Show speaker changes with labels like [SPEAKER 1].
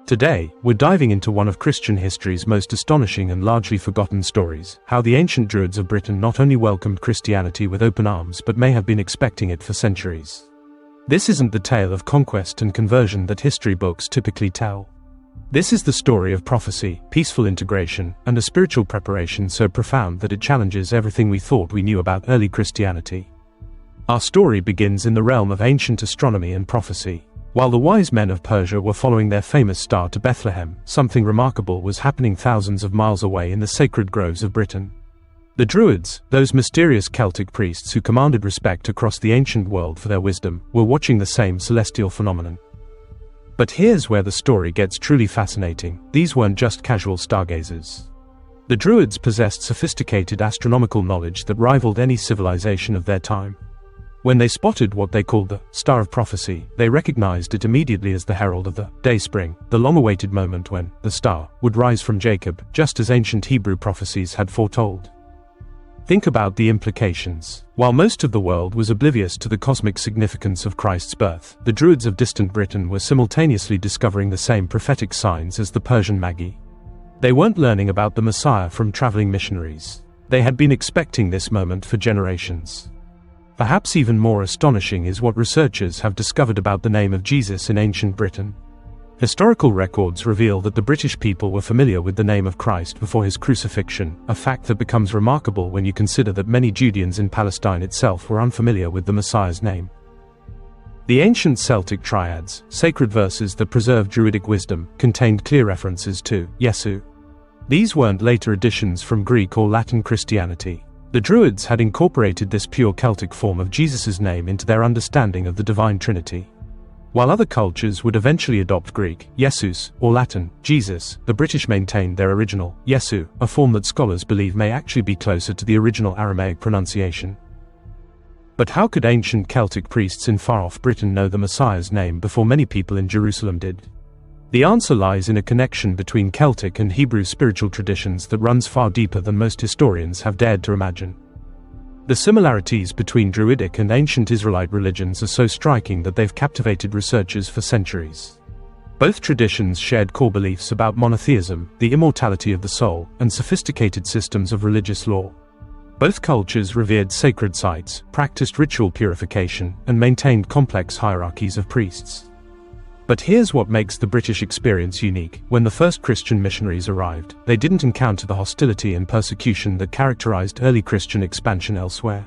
[SPEAKER 1] Today, we're diving into one of Christian history's most astonishing and largely forgotten stories, how the ancient Druids of Britain not only welcomed Christianity with open arms but may have been expecting it for centuries. This isn't the tale of conquest and conversion that history books typically tell. This is the story of prophecy, peaceful integration, and a spiritual preparation so profound that it challenges everything we thought we knew about early Christianity. Our story begins in the realm of ancient astronomy and prophecy. While the wise men of Persia were following their famous star to Bethlehem, something remarkable was happening thousands of miles away in the sacred groves of Britain. The Druids, those mysterious Celtic priests who commanded respect across the ancient world for their wisdom, were watching the same celestial phenomenon. But here's where the story gets truly fascinating. These weren't just casual stargazers. The Druids possessed sophisticated astronomical knowledge that rivaled any civilization of their time. When they spotted what they called the Star of Prophecy, they recognized it immediately as the herald of the dayspring, the long-awaited moment when the star would rise from Jacob, just as ancient Hebrew prophecies had foretold. Think about the implications. While most of the world was oblivious to the cosmic significance of Christ's birth, the Druids of distant Britain were simultaneously discovering the same prophetic signs as the Persian Magi. They weren't learning about the Messiah from traveling missionaries. They had been expecting this moment for generations. Perhaps even more astonishing is what researchers have discovered about the name of Jesus in ancient Britain. Historical records reveal that the British people were familiar with the name of Christ before his crucifixion, a fact that becomes remarkable when you consider that many Judeans in Palestine itself were unfamiliar with the Messiah's name. The ancient Celtic triads, sacred verses that preserved Druidic wisdom, contained clear references to Yesu. These weren't later additions from Greek or Latin Christianity. The Druids had incorporated this pure Celtic form of Jesus' name into their understanding of the Divine Trinity. While other cultures would eventually adopt Greek, Jesus, or Latin, Jesus, the British maintained their original, Yesu, a form that scholars believe may actually be closer to the original Aramaic pronunciation. But how could ancient Celtic priests in far-off Britain know the Messiah's name before many people in Jerusalem did? The answer lies in a connection between Celtic and Hebrew spiritual traditions that runs far deeper than most historians have dared to imagine. The similarities between Druidic and ancient Israelite religions are so striking that they've captivated researchers for centuries. Both traditions shared core beliefs about monotheism, the immortality of the soul, and sophisticated systems of religious law. Both cultures revered sacred sites, practiced ritual purification, and maintained complex hierarchies of priests. But here's what makes the British experience unique. When the first Christian missionaries arrived, they didn't encounter the hostility and persecution that characterized early Christian expansion elsewhere.